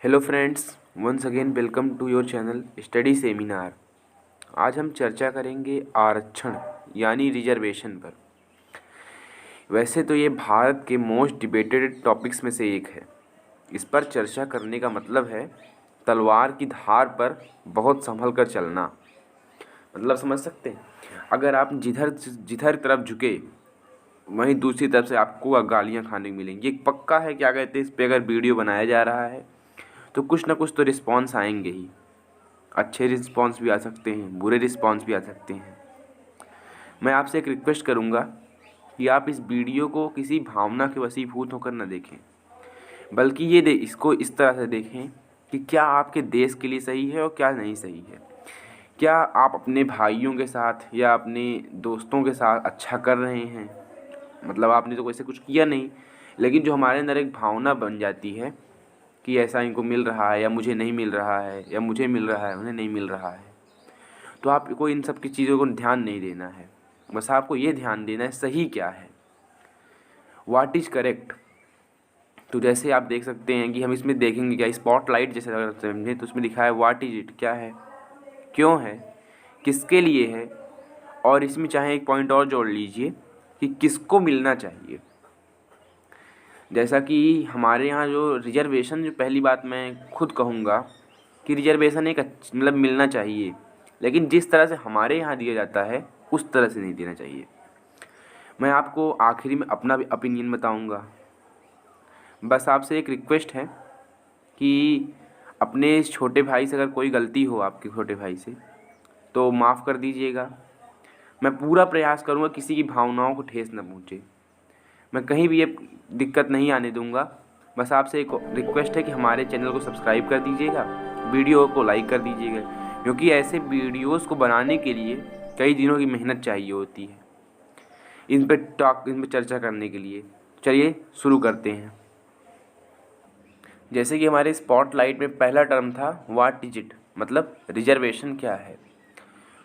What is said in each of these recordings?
Hello friends, once again welcome to your channel study seminar. आज हम चर्चा करेंगे आरक्षण यानी रिजर्वेशन पर। वैसे तो ये भारत के मोस्ट डिबेटेड टॉपिक्स में से एक है। इस पर चर्चा करने का मतलब है तलवार की धार पर बहुत संभल कर चलना। मतलब समझ सकते हैं, अगर आप जिधर जिधर तरफ झुके वहीं दूसरी तरफ से आपको गालियाँ खाने को मिलेंगी। ये पक्का है, क्या कहते हैं, इस पर अगर वीडियो बनाया जा रहा है तो कुछ ना कुछ तो रिस्पॉन्स आएंगे ही। अच्छे रिस्पॉन्स भी आ सकते हैं, बुरे रिस्पॉन्स भी आ सकते हैं। मैं आपसे एक रिक्वेस्ट करूंगा कि आप इस वीडियो को किसी भावना के वशीभूत होकर न देखें, बल्कि इसको इस तरह से देखें कि क्या आपके देश के लिए सही है और क्या नहीं सही है। क्या आप अपने भाइयों के साथ या अपने दोस्तों के साथ अच्छा कर रहे हैं। मतलब आपने तो वैसे कुछ किया नहीं, लेकिन जो हमारे अंदर एक भावना बन जाती है कि ऐसा इनको मिल रहा है या मुझे नहीं मिल रहा है, या मुझे मिल रहा है उन्हें नहीं मिल रहा है, तो आपको इन सब की चीज़ों को ध्यान नहीं देना है। बस आपको ये ध्यान देना है सही क्या है, व्हाट इज़ करेक्ट। तो जैसे आप देख सकते हैं कि हम इसमें देखेंगे क्या, स्पॉटलाइट जैसे अगर समझें तो उसमें लिखा है व्हाट इज इट, क्या है, क्यों है, किसके लिए है, और इसमें चाहे एक पॉइंट और जोड़ लीजिए कि किसको मिलना चाहिए। जैसा कि हमारे यहाँ जो रिजर्वेशन, जो पहली बात मैं खुद कहूँगा कि रिजर्वेशन एक मतलब मिलना चाहिए, लेकिन जिस तरह से हमारे यहाँ दिया जाता है उस तरह से नहीं देना चाहिए। मैं आपको आखिरी में अपना भी ओपिनियन बताऊँगा। बस आपसे एक रिक्वेस्ट है कि अपने छोटे भाई से अगर कोई गलती हो आपके छोटे भाई से तो माफ़ कर दीजिएगा। मैं पूरा प्रयास करूँगा किसी की भावनाओं को ठेस न पहुँचे। मैं कहीं भी ये दिक्कत नहीं आने दूंगा। बस आपसे एक रिक्वेस्ट है कि हमारे चैनल को सब्सक्राइब कर दीजिएगा, वीडियो को लाइक कर दीजिएगा, क्योंकि ऐसे वीडियोस को बनाने के लिए कई दिनों की मेहनत चाहिए होती है इन पर चर्चा करने के लिए। चलिए शुरू करते हैं। जैसे कि हमारे स्पॉटलाइट में पहला टर्म था व्हाट इज इट, मतलब रिजर्वेशन क्या है।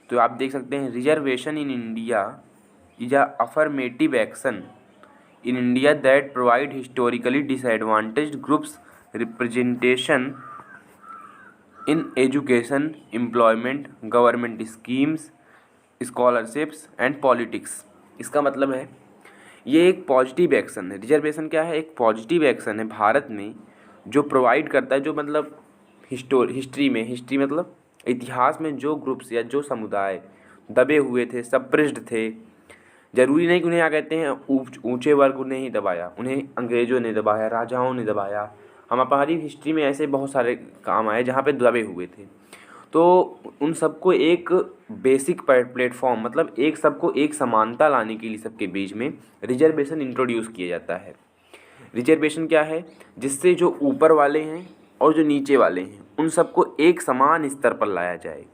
तो आप देख सकते हैं reservation in India is a affirmative action in India that provide historically disadvantaged groups representation in education, employment, government schemes, scholarships and politics। इसका मतलब है ये एक पॉजिटिव एक्शन है। रिजर्वेशन क्या है, एक पॉजिटिव एक्शन है भारत में जो प्रोवाइड करता है, जो मतलब हिस्ट्री मतलब इतिहास में जो ग्रुप्स या जो समुदाय दबे हुए थे, सप्रेस्ड थे। जरूरी नहीं कि उन्हें क्या कहते हैं ऊंचे वर्ग ने ही दबाया, उन्हें अंग्रेजों ने दबाया, राजाओं ने दबाया। हमारी हिस्ट्री में ऐसे बहुत सारे काम आए जहाँ पे दबे हुए थे। तो उन सबको एक बेसिक प्लेटफॉर्म, मतलब एक सबको एक समानता लाने के लिए सबके बीच में रिजर्वेशन इंट्रोड्यूस किया जाता है। रिजर्वेशन क्या है, जिससे जो ऊपर वाले हैं और जो नीचे वाले हैं उन सबको एक समान स्तर पर लाया जाए।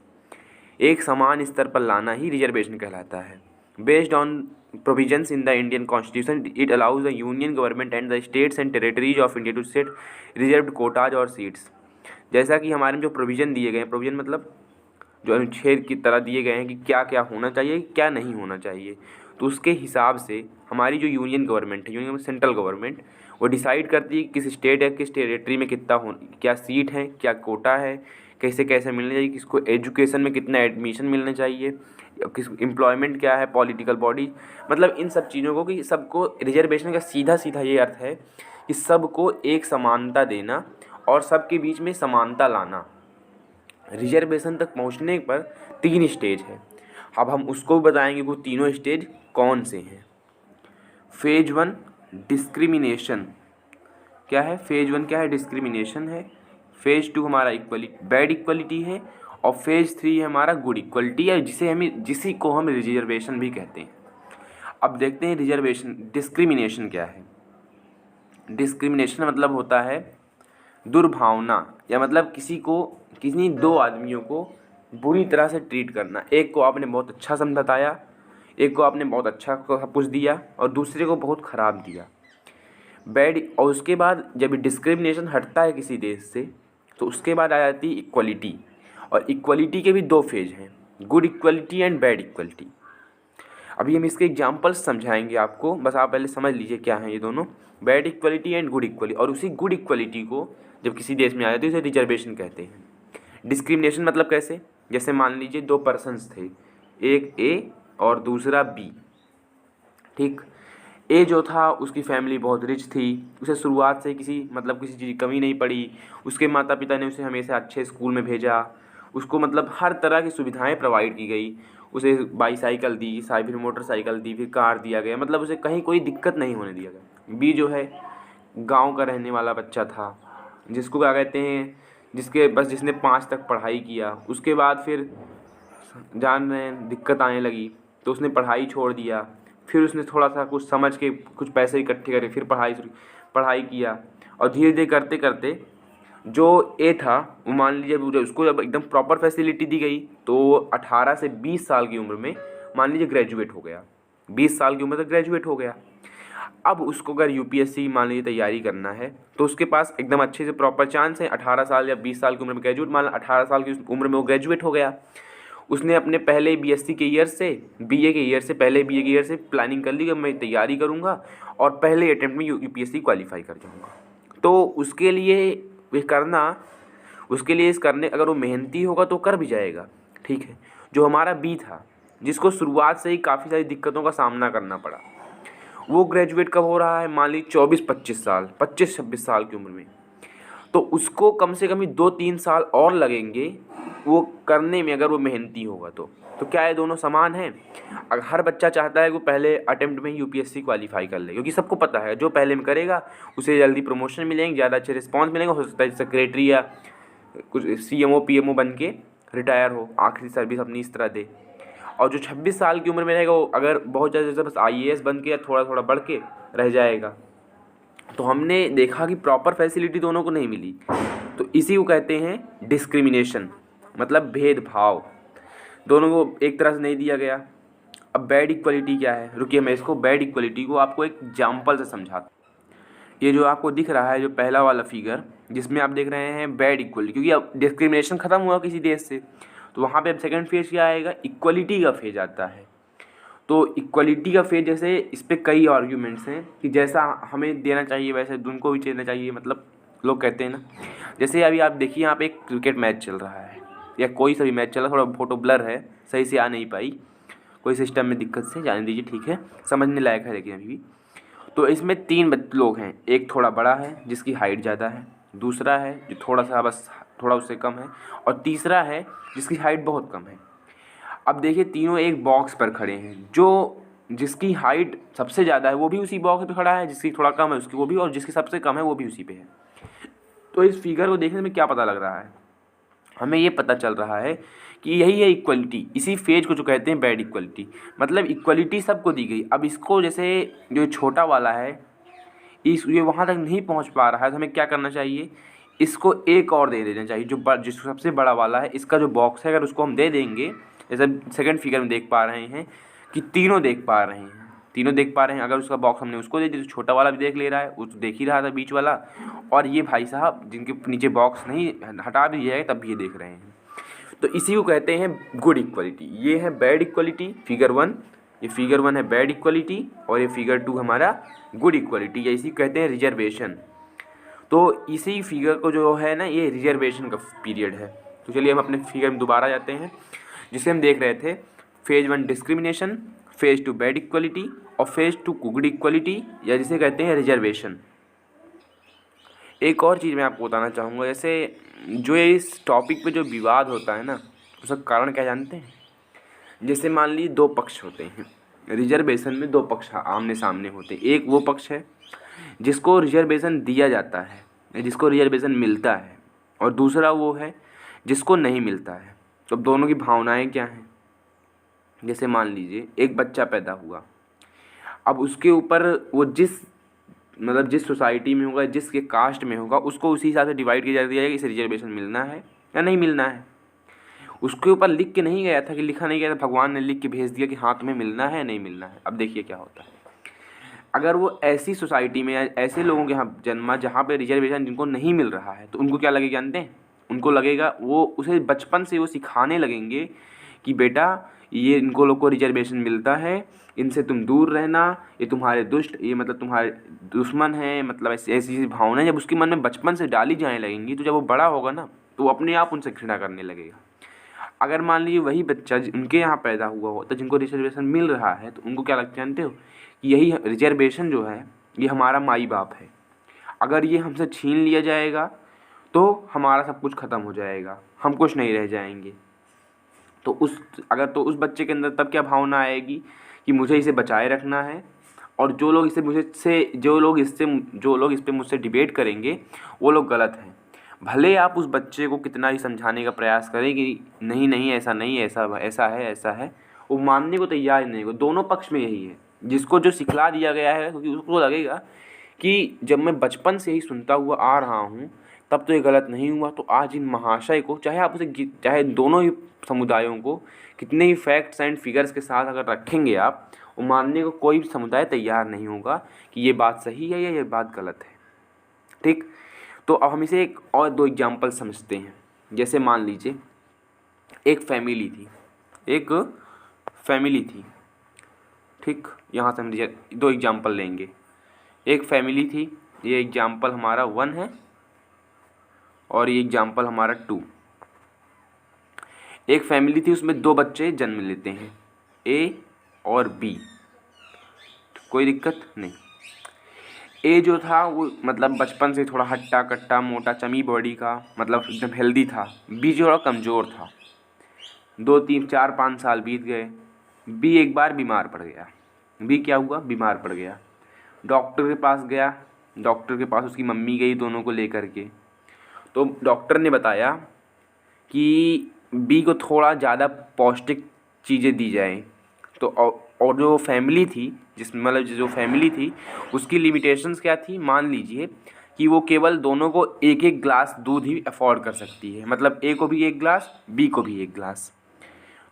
एक समान स्तर पर लाना ही रिजर्वेशन कहलाता है। Based on provisions in the Indian Constitution, it allows the Union government and the states and territories of India to set reserved quotas और seats। जैसा कि हमारे में जो प्रोविज़न दिए गए हैं, प्रोविज़न मतलब जो अनुच्छेद की तरह दिए गए हैं कि क्या क्या होना चाहिए, क्या नहीं होना चाहिए, तो उसके हिसाब से हमारी जो यूनियन गवर्नमेंट है, यूनियन सेंट्रल गवर्नमेंट, वो डिसाइड करती है किस स्टेट या किस टेरिटरी में कितना क्या सीट है, क्या कोटा है, कैसे कैसे मिलना चाहिए, किसको एजुकेशन में कितना एडमिशन मिलना चाहिए, किस एम्प्लॉयमेंट क्या है, पॉलिटिकल बॉडी। मतलब इन सब चीज़ों को कि सबको रिजर्वेशन का सीधा सीधा ये अर्थ है कि सबको एक समानता देना और सबके बीच में समानता लाना। रिजर्वेशन तक पहुंचने पर 3 स्टेज है। अब हम उसको बताएंगे वो तीनों स्टेज कौन से हैं। फेज 1 डिस्क्रिमिनेशन क्या है, फेज 1 क्या है, डिस्क्रिमिनेशन है। फेज 2 हमारा बैड इक्वलिटी है, और फेज 3 है हमारा गुड इक्वलिटी है, जिसी को हम रिजर्वेशन भी कहते हैं। अब देखते हैं रिजर्वेशन डिस्क्रिमिनेशन क्या है। डिस्क्रिमिनेशन मतलब होता है दुर्भावना, या मतलब किसी 2 आदमियों को बुरी तरह से ट्रीट करना। एक को आपने बहुत अच्छा बताया, एक को आपने बहुत अच्छा कुछ दिया और दूसरे को बहुत ख़राब दिया, बैड। और उसके बाद जब डिस्क्रिमिनेशन हटता है किसी देश से तो उसके बाद आ जाती है इक्वलिटी। और इक्वलिटी के भी 2 फेज हैं, good equality and bad equality. अभी हम इसके एग्जाम्पल्स समझाएंगे आपको, बस आप पहले समझ लीजिए क्या है ये दोनों, bad equality and good equality. और उसी गुड इक्वलिटी को जब किसी देश में आ जाती है उसे रिजर्वेशन कहते हैं। डिस्क्रिमिनेशन मतलब कैसे, जैसे मान लीजिए दो पर्सन्स थे, एक ए और दूसरा बी। ठीक, ए जो था उसकी फैमिली बहुत रिच थी, उसे शुरुआत से किसी चीज़ की कमी नहीं पड़ी, उसके माता पिता ने उसे हमेशा अच्छे स्कूल में भेजा, उसको हर तरह की सुविधाएं प्रोवाइड की गई, उसे बाईसाइकिल दी, फिर मोटरसाइकिल दी, फिर कार दिया गया, उसे कहीं कोई दिक्कत नहीं होने दिया गया। बी जो है गांव का रहने वाला बच्चा था, जिसको क्या कहते हैं, जिसने 5 तक पढ़ाई किया, उसके बाद फिर जान रहे हैं दिक्कत आने लगी तो उसने पढ़ाई छोड़ दिया, फिर उसने थोड़ा सा कुछ समझ के कुछ पैसे इकट्ठे करे, फिर पढ़ाई किया, और धीरे धीरे करते करते जो ए था वो मान लीजिए उसको जब एकदम प्रॉपर फैसिलिटी दी गई तो 18 से 20 साल की उम्र में मान लीजिए ग्रेजुएट हो गया, 20 साल की उम्र तक ग्रेजुएट हो गया। अब उसको अगर यूपीएससी मान लीजिए तैयारी करना है तो उसके पास एकदम अच्छे से प्रॉपर चांस है, 18 साल या 20 साल की उम्र में ग्रेजुएट, मान लो 18 साल की उम्र में वो ग्रेजुएट हो गया। उसने अपने पहले बीएससी के ईयर से बीए के ईयर से प्लानिंग कर ली कि मैं तैयारी करूँगा और पहले अटेम्प्ट में यूपीएससी क्वालिफाई कर जाऊँगा। तो उसके लिए इस करने अगर वो मेहनती होगा तो कर भी जाएगा। ठीक है, जो हमारा बी था जिसको शुरुआत से ही काफ़ी सारी दिक्कतों का सामना करना पड़ा, वो ग्रेजुएट कब हो रहा है, मान ली 25-26 साल की उम्र में, तो उसको कम से कम 2-3 साल और लगेंगे वो करने में, अगर वो मेहनती होगा तो क्या ये दोनों समान हैं। अगर हर बच्चा चाहता है कि वो पहले अटेम्प्ट में यूपीएससी क्वालिफाई कर ले, क्योंकि सबको पता है जो पहले में करेगा उसे जल्दी प्रमोशन मिलेंगे, ज़्यादा अच्छे रिस्पॉन्स मिलेंगे, हो सकता है सेक्रेटरी या कुछ सीएमओ पीएमओ बन के रिटायर हो, आखिरी सर्विस अपनी इस तरह दे। और जो 26 साल की उम्र में रहेगा वो अगर बहुत ज़्यादा जैसे बस आईएएस बन के या थोड़ा थोड़ा बढ़ के रह जाएगा। तो हमने देखा कि प्रॉपर फैसिलिटी दोनों को नहीं मिली, तो इसी को कहते हैं डिस्क्रिमिनेशन, मतलब भेदभाव, दोनों को एक तरह से नहीं दिया गया। अब बैड इक्वलिटी क्या है, रुकिए मैं इसको बैड इक्वलिटी को आपको एक एग्जाम्पल से समझाता हूँ। ये जो आपको दिख रहा है जो पहला वाला फिगर जिसमें आप देख रहे हैं बैड इक्वलिटी, क्योंकि अब डिस्क्रिमिनेशन खत्म हुआ किसी देश से तो वहाँ पे अब सेकंड फेज क्या आएगा, इक्वलिटी का फेज आता है। तो इक्वलिटी का फेज जैसे इस पर कई आर्ग्यूमेंट्स हैं कि जैसा हमें देना चाहिए वैसे उनको भी देना चाहिए, लोग कहते हैं ना, जैसे अभी आप देखिए यहाँ पे एक क्रिकेट मैच चल रहा है या कोई सा भी मैच चल रहा है, थोड़ा फोटो ब्लर है, सही से आ नहीं पाई, कोई सिस्टम में दिक्कत से, जाने दीजिए, ठीक है, समझने लायक है लेकिन अभी भी। तो इसमें 3 लोग हैं, एक थोड़ा बड़ा है जिसकी हाइट ज़्यादा है, दूसरा है जो थोड़ा उससे कम है, और तीसरा है जिसकी हाइट बहुत कम है। अब देखिए तीनों एक बॉक्स पर खड़े हैं, जिसकी हाइट सबसे ज़्यादा है वो भी उसी बॉक्स पे खड़ा है, जिसकी थोड़ा कम है उसकी वो भी, और जिसकी सबसे कम है वो भी उसी पे है। तो इस फिगर को देखने में क्या पता लग रहा है, हमें ये पता चल रहा है कि यही है इक्वलिटी, इसी फेज को जो कहते हैं बैड इक्वलिटी, मतलब इक्वलिटी सबको दी गई। अब इसको जैसे जो छोटा वाला है ये वहाँ तक नहीं पहुँच पा रहा है तो हमें क्या करना चाहिए, इसको एक और दे देना चाहिए, जिसको सबसे बड़ा वाला है इसका जो बॉक्स है अगर उसको हम दे देंगे, जैसे सेकंड फिगर में देख पा रहे हैं कि तीनों देख पा रहे हैं, अगर उसका बॉक्स हमने उसको दे दिया तो छोटा वाला भी देख ले रहा है, वो तो देख ही रहा था बीच वाला, और ये भाई साहब जिनके नीचे बॉक्स नहीं हटा भी दिया है तब भी ये देख रहे हैं। तो इसी को कहते हैं गुड इक्वलिटी। ये है बैड इक्वलिटी फिगर 1, ये फिगर 1 है बैड इक्वलिटी, और ये फिगर 2 हमारा गुड इक्वलिटी, या इसी कहते हैं रिजर्वेशन। तो इसी फिगर को जो है ना, ये रिजर्वेशन का पीरियड है। तो चलिए हम अपने फिगर में दोबारा जाते हैं, जिसे हम देख रहे थे phase 1 discrimination, phase 2 bad equality और फेज 2 गुड इक्वलिटी, या जिसे कहते हैं रिजर्वेशन। एक और चीज़ मैं आपको बताना चाहूँगा, जैसे जो इस टॉपिक पे जो विवाद होता है ना, उसका कारण क्या जानते हैं, जैसे मान लीजिए 2 पक्ष होते हैं रिजर्वेशन में, 2 पक्ष आमने सामने होते हैं। एक वो पक्ष है जिसको रिजर्वेशन दिया जाता है, जिसको रिजर्वेशन मिलता है, और दूसरा वो है जिसको नहीं मिलता है। तो दोनों की भावनाएं क्या हैं, जैसे मान लीजिए एक बच्चा पैदा हुआ, अब उसके ऊपर वो जिस सोसाइटी में होगा, जिसके कास्ट में होगा, उसको उसी हिसाब से डिवाइड किया जाएगा कि इसे रिजर्वेशन मिलना है या नहीं मिलना है। उसके ऊपर लिख के नहीं गया था, कि लिखा नहीं गया था, भगवान ने लिख के भेज दिया कि हाँ तुम्हें मिलना है नहीं मिलना है। अब देखिए क्या होता है, अगर वो ऐसी सोसाइटी में या ऐसे लोगों के यहाँ जन्मा जहाँ पे रिजर्वेशन जिनको नहीं मिल रहा है, तो उनको क्या लगेगा जानते हैं, उनको लगेगा, वो उसे बचपन से वो सिखाने लगेंगे कि बेटा ये इनको लोग को रिजर्वेशन मिलता है, इनसे तुम दूर रहना, ये तुम्हारे दुष्ट, ये मतलब तुम्हारे दुश्मन हैं, मतलब ऐसी ऐसी भावनाएं जब उसके मन में बचपन से डाली जाने लगेंगी तो जब वो बड़ा होगा ना तो वो अपने आप उनसे घृणा करने लगेगा। अगर मान लीजिए वही बच्चा उनके यहाँ पैदा हुआ होता जिनको रिजर्वेशन मिल रहा है तो उनको क्या लगता है जानते हो कि यही रिजर्वेशन जो है ये हमारा माई बाप है, अगर ये हमसे छीन लिया जाएगा तो हमारा सब कुछ ख़त्म हो जाएगा, हम कुछ नहीं रह जाएंगे। तो उस बच्चे के अंदर तब क्या भावना आएगी कि मुझे इसे बचाए रखना है, और जो लोग इस पे मुझसे डिबेट करेंगे वो लोग गलत हैं। भले आप उस बच्चे को कितना ही समझाने का प्रयास करें कि नहीं नहीं ऐसा नहीं है, ऐसा है, वो मानने को तैयार नहीं हो। दोनों पक्ष में यही है, जिसको जो सिखला दिया गया है क्योंकि उसको लगेगा कि जब मैं बचपन से ही सुनता हुआ आ रहा हूँ तब तो ये गलत नहीं हुआ, तो आज इन महाशय को चाहे दोनों ही समुदायों को कितने ही फैक्ट्स एंड फिगर्स के साथ अगर रखेंगे आप, वो मानने को कोई भी समुदाय तैयार नहीं होगा कि ये बात सही है या ये बात गलत है। ठीक, तो अब हम इसे एक और दो एग्जाम्पल समझते हैं। जैसे मान लीजिए एक फैमिली थी, ठीक, यहाँ से हम दो एग्जाम्पल लेंगे। एक फैमिली थी, ये एग्जाम्पल हमारा 1 है और ये एग्जाम्पल हमारा 2। एक फैमिली थी, उसमें 2 बच्चे जन्म लेते हैं, ए और बी, कोई दिक्कत नहीं। ए जो था वो मतलब बचपन से थोड़ा हट्टा कट्टा मोटा चमी बॉडी का, मतलब एकदम हेल्दी था। बी जो थोड़ा कमज़ोर था। 2 3 4 5 साल बीत गए, बी एक बार बीमार पड़ गया। बी क्या हुआ, बीमार पड़ गया। डॉक्टर के पास गया, डॉक्टर के पास उसकी मम्मी गई दोनों को लेकर के। तो डॉक्टर ने बताया कि बी को थोड़ा ज़्यादा पौष्टिक चीज़ें दी जाएँ। तो और जो फैमिली थी जो फैमिली थी उसकी लिमिटेशंस क्या थी, मान लीजिए कि वो केवल दोनों को एक एक ग्लास दूध ही अफोर्ड कर सकती है, मतलब ए को भी 1 ग्लास, बी को भी 1 ग्लास।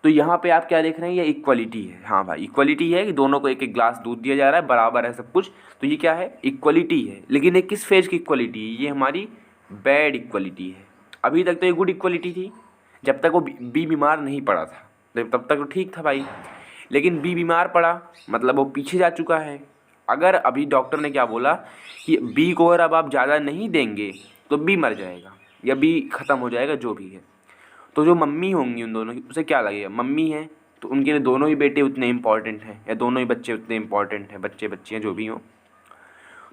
तो यहाँ पे आप क्या देख रहे हैं, ये इक्वलिटी है। हाँ भाई, इक्वलिटी है कि दोनों को एक एक ग्लास दूध दिया जा रहा है, बराबर है सब कुछ, तो ये क्या है, इक्वलिटी है। लेकिन ये किस फेज की इक्वलिटी है, ये हमारी बैड इक्वलिटी है। अभी तक तो ये गुड इक्वलिटी थी, जब तक वो बी बीमार नहीं पड़ा था तब तक तो ठीक था भाई। लेकिन बी बीमार पड़ा मतलब वो पीछे जा चुका है। अगर अभी डॉक्टर ने क्या बोला कि बी को अगर अब आप ज़्यादा नहीं देंगे तो बी मर जाएगा या बी ख़त्म हो जाएगा, जो भी है। तो जो मम्मी होंगी उन दोनों की, उसे क्या लगेगा, मम्मी है तो उनके लिए दोनों ही बेटे उतने इम्पॉर्टेंट हैं या दोनों ही बच्चे उतने इम्पॉर्टेंट हैं, बच्चे बच्चियाँ जो भी हों।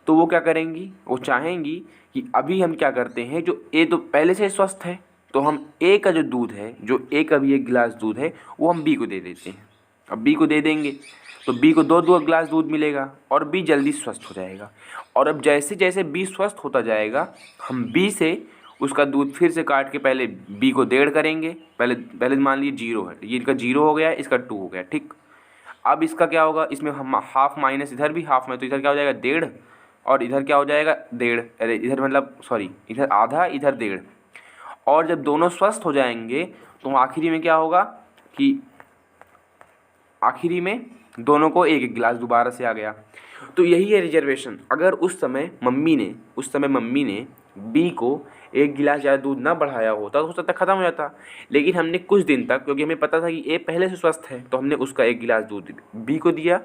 तो वो क्या करेंगी, वो चाहेंगी कि अभी हम क्या करते हैं, जो ए तो पहले से स्वस्थ है तो हम ए का जो दूध है, जो ए का भी 1 गिलास दूध है, वो हम बी को दे देते हैं। अब बी को दे देंगे तो बी को 2 गिलास दूध मिलेगा और बी जल्दी स्वस्थ हो जाएगा। और अब जैसे जैसे बी स्वस्थ होता जाएगा, हम बी से उसका दूध फिर से काट के पहले बी को 1.5 करेंगे। पहले मान लीजिए 0 है, ये इसका 0 हो गया, इसका 2 हो गया, ठीक। अब इसका क्या होगा, इसमें हम हाफ माइनस इधर भी हाफ में, तो इधर क्या हो जाएगा 1.5 और इधर क्या हो जाएगा 1.5, अरे इधर मतलब सॉरी, इधर आधा इधर 1.5। और जब दोनों स्वस्थ हो जाएंगे तो आखिरी में क्या होगा कि आखिरी में दोनों को 1 गिलास दोबारा से आ गया। तो यही है रिजर्वेशन। अगर उस समय मम्मी ने बी को 1 गिलास ज़्यादा दूध ना बढ़ाया होता तो हो सकता ख़त्म हो जाता। लेकिन हमने कुछ दिन तक, क्योंकि हमें पता था कि ए पहले से स्वस्थ है, तो हमने उसका 1 गिलास दूध बी को दिया।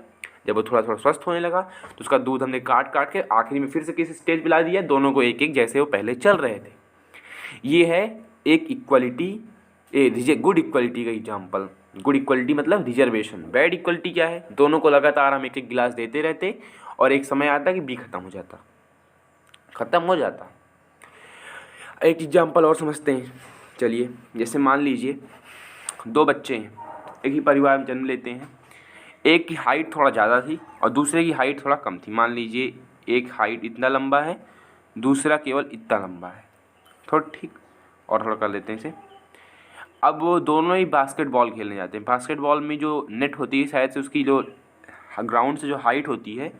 जब वो थोड़ा थोड़ा स्वस्थ होने लगा तो उसका दूध हमने काट काट के आखिरी में फिर से किसी स्टेज पे ला दिया, दोनों को 1 1 जैसे वो पहले चल रहे थे। ये है एक इक्वलिटी, गुड इक्वलिटी का एग्जाम्पल। गुड इक्वलिटी मतलब रिजर्वेशन। बैड इक्वलिटी क्या है, दोनों को लगातार हम 1 1 गिलास देते रहते और एक समय आता कि बी ख़त्म हो जाता। एक एग्जाम्पल और समझते हैं, चलिए। जैसे मान लीजिए 2 बच्चे हैं, एक ही परिवार में जन्म लेते हैं। एक की हाइट थोड़ा ज़्यादा थी और दूसरे की हाइट थोड़ा कम थी। मान लीजिए एक हाइट इतना लंबा है, दूसरा केवल इतना लंबा है, थोड़ा ठीक, और थोड़ा कर लेते हैं इसे। अब वो दोनों ही बास्केटबॉल खेलने जाते हैं। बास्केटबॉल में जो नेट होती है, शायद से उसकी जो ग्राउंड से जो हाइट होती है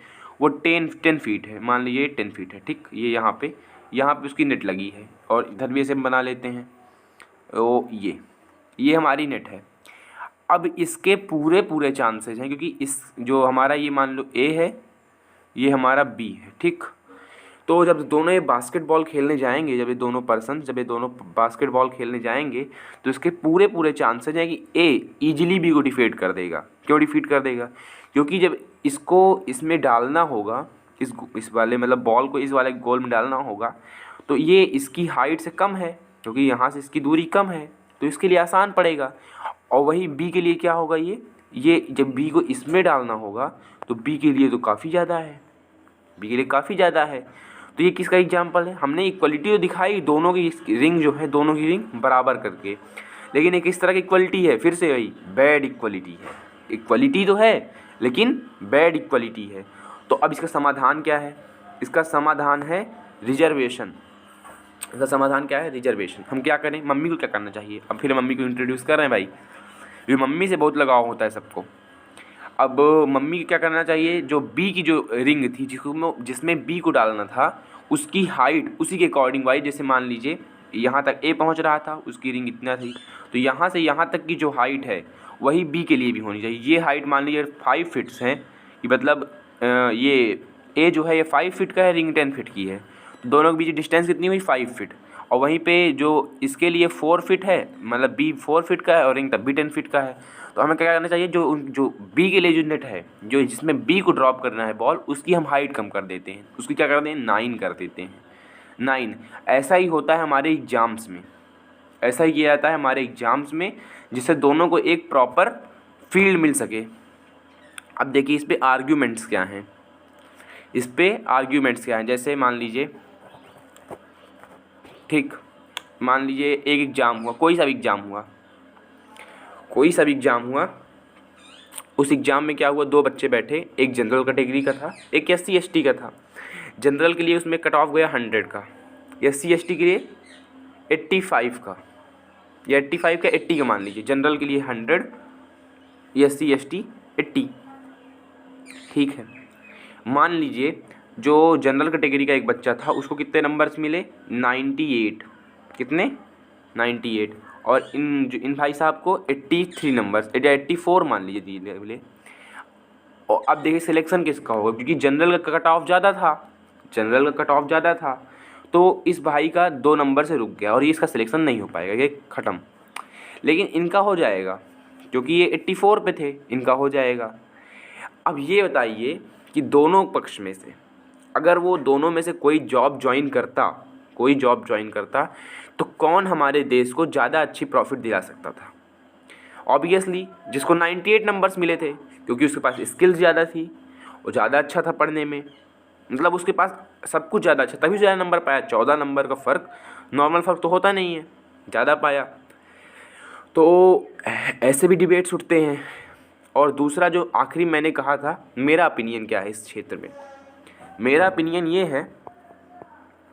वो 10 फीट है, मान लीजिए 10 फीट है, ठीक। ये यहाँ पे उसकी नेट लगी है और इधर भी ऐसे हम बना लेते हैं। तो ये हमारी नेट है। अब इसके पूरे चांसेस हैं, क्योंकि इस जो हमारा ये मान लो ए है, ये हमारा बी है, ठीक। तो जब दोनों ये बास्केटबॉल खेलने जाएंगे, जब ये दोनों बास्केटबॉल खेलने जाएंगे, तो इसके पूरे पूरे चांसेस हैं कि ए ईजिली बी को डिफीट कर देगा। क्यों डिफीट कर देगा? क्योंकि जब इसको इसमें डालना होगा, इस वाले मतलब बॉल को इस वाले गोल में डालना होगा, तो ये इसकी हाइट से कम है, क्योंकि यहाँ से इसकी दूरी कम है, तो इसके लिए आसान पड़ेगा। और वही बी के लिए क्या होगा, ये जब बी को इसमें डालना होगा तो बी के लिए तो काफ़ी ज़्यादा है, बी के लिए काफ़ी ज़्यादा है। तो ये किसका एग्जाम्पल है? हमने इक्वलिटी तो दिखाई दोनों की, रिंग जो है दोनों की रिंग बराबर करके, लेकिन एक इस तरह की इक्वलिटी है, फिर से वही बैड इक्वलिटी है। इक्वलिटी तो है लेकिन बैड इक्वलिटी है। तो अब इसका समाधान क्या है? इसका समाधान है रिजर्वेशन। इसका समाधान क्या है? रिजर्वेशन। हम क्या करें? मम्मी को क्या करना चाहिए? अब फिर मम्मी को इंट्रोड्यूस कर रहे हैं भाई, ये मम्मी से बहुत लगाव होता है सबको। अब मम्मी को क्या करना चाहिए? जो बी की जो रिंग थी, जिसमें बी को डालना था, उसकी हाइट उसी के अकॉर्डिंग वाइज, जैसे मान लीजिए यहाँ तक ए पहुँच रहा था, उसकी रिंग इतना थी, तो यहाँ से यहाँ तक की जो हाइट है वही बी के लिए भी होनी चाहिए। ये हाइट मान लीजिए 5 फीट्स है, कि मतलब ये ए जो है ये 5 फीट का है, रिंग 10 फीट की है, तो दोनों के बीच डिस्टेंस कितनी हुई? 5 फीट। और वहीं पे जो इसके लिए 4 फीट है, मतलब बी 4 फीट का है और रिंग तब भी 10 फीट का है। तो हमें क्या करना चाहिए? जो बी के लिए जो नेट है, जो जिसमें बी को ड्रॉप करना है बॉल, उसकी हम हाइट कम कर देते हैं, उसकी क्या करते हैं? 9 कर देते हैं, 9। ऐसा ही होता है हमारे एग्ज़ाम्स में, ऐसा ही किया जाता है हमारे एग्ज़ाम्स में, जिससे दोनों को एक प्रॉपर फील्ड मिल सके। अब देखिए इस पे आर्ग्यूमेंट्स क्या हैं, जैसे मान लीजिए, ठीक, मान लीजिए एक एग्ज़ाम हुआ, कोई सा भी एग्ज़ाम हुआ, उस एग्ज़ाम में क्या हुआ? 2 बच्चे बैठे, एक जनरल कैटेगरी का था, एक SC ST का था। जनरल के लिए उसमें कट ऑफ गया 100 का, SC ST के लिए 85 का, या 85 का 80 का मान लीजिए। जनरल के लिए 100, SC ST 80, ठीक है। मान लीजिए जो जनरल कैटेगरी का एक बच्चा था, उसको कितने नंबर्स मिले? 98। कितने? 98। और इन भाई साहब को 83 नंबर्स, 84 मान लीजिए दिए मिले। और अब देखिए सिलेक्शन किसका होगा, क्योंकि जनरल का कट ऑफ ज़्यादा था, तो इस भाई का 2 नंबर से रुक गया और ये इसका सिलेक्शन नहीं हो पाएगा, ये ख़त्म। लेकिन इनका हो जाएगा, क्योंकि ये 84 पे थे, इनका हो जाएगा। अब ये बताइए कि दोनों पक्ष में से अगर वो दोनों में से कोई जॉब ज्वाइन करता तो कौन हमारे देश को ज़्यादा अच्छी प्रॉफिट दिला सकता था? ऑब्वियसली जिसको 98 नंबर्स मिले थे, क्योंकि उसके पास स्किल्स ज़्यादा थी, वो ज़्यादा अच्छा था पढ़ने में, मतलब उसके पास सब कुछ ज़्यादा अच्छा, तभी ज़्यादा नंबर पाया। 14 नंबर का फ़र्क, नॉर्मल फ़र्क तो होता नहीं है, ज़्यादा पाया। तो ऐसे भी डिबेट्स उठते हैं। और दूसरा जो आखिरी मैंने कहा था, मेरा ओपिनियन क्या है इस क्षेत्र में, मेरा ओपिनियन ये है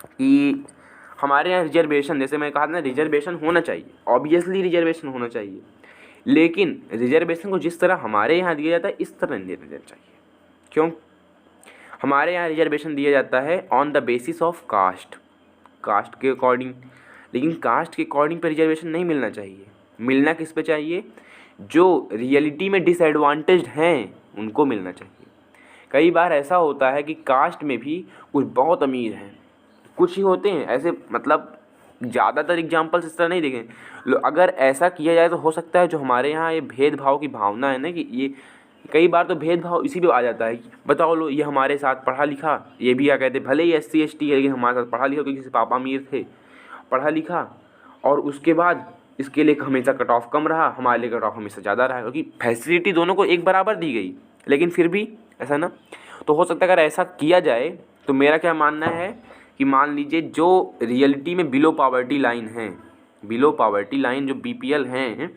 कि हमारे यहाँ रिजर्वेशन, जैसे मैं कहा था ना, रिजर्वेशन होना चाहिए, ऑब्वियसली रिजर्वेशन होना चाहिए, लेकिन रिजर्वेशन को जिस तरह हमारे यहाँ दिया जाता है इस तरह नहीं देना चाहिए। क्यों? हमारे यहाँ रिजर्वेशन दिया जाता है on the basis of caste के अकॉर्डिंग, लेकिन कास्ट के अकॉर्डिंग पर रिजर्वेशन नहीं मिलना चाहिए। मिलना किस पे चाहिए? जो रियलिटी में डिसएडवांटेज्ड हैं उनको मिलना चाहिए। कई बार ऐसा होता है कि कास्ट में भी कुछ बहुत अमीर हैं, कुछ ही होते हैं ऐसे, मतलब ज़्यादातर एग्जाम्पल्स इस तरह नहीं देखें। अगर ऐसा किया जाए तो हो सकता है जो हमारे यहाँ ये भेदभाव की भावना है ना, कि ये कई बार तो भेदभाव इसी पे आ जाता है कि बताओ लो, ये हमारे साथ पढ़ा लिखा, ये भी क्या कहते, भले ही SC ST है लेकिन हमारे साथ पढ़ा लिखा, क्योंकि किसी पापा अमीर थे, पढ़ा लिखा, और उसके बाद इसके लिए हमेशा कट ऑफ कम रहा, हमारे लिए कट ऑफ हमेशा ज़्यादा रहा, क्योंकि फैसिलिटी दोनों को एक बराबर दी गई, लेकिन फिर भी ऐसा ना। तो हो सकता है अगर ऐसा किया जाए तो मेरा क्या मानना है कि मान लीजिए जो रियलिटी में बिलो पावर्टी लाइन जो BPL हैं,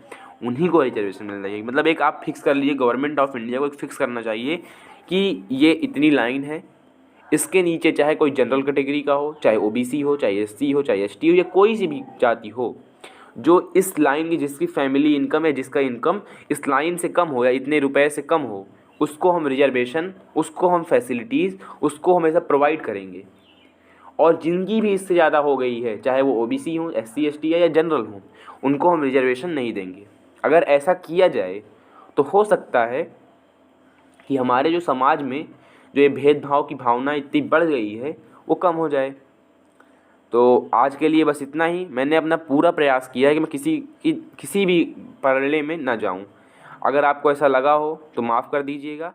उन्हीं को रिजर्वेशन मिलना चाहिए। मतलब एक आप फिक्स कर लीजिए, गवर्नमेंट ऑफ इंडिया को एक फिक्स करना चाहिए कि ये इतनी लाइन है, इसके नीचे चाहे कोई जनरल कैटेगरी का हो, चाहे OBC हो, चाहे SC हो, चाहे ST हो, या कोई सी भी जाति हो, जो इस लाइन की, जिसकी फैमिली इनकम है, जिसका इनकम इस लाइन से कम हो या इतने रुपए से कम हो, उसको हम रिजर्वेशन, उसको हम फैसिलिटीज़, उसको हमेशा प्रोवाइड करेंगे। और जिनकी भी इससे ज़्यादा हो गई है, चाहे वो OBC हो, SC ST या जनरल हो, उनको हम रिजर्वेशन नहीं देंगे। अगर ऐसा किया जाए तो हो सकता है कि हमारे जो समाज में जो ये भेदभाव की भावना इतनी बढ़ गई है, वो कम हो जाए। तो आज के लिए बस इतना ही। मैंने अपना पूरा प्रयास किया है कि मैं किसी भी पलड़े में ना जाऊं। अगर आपको ऐसा लगा हो तो माफ़ कर दीजिएगा।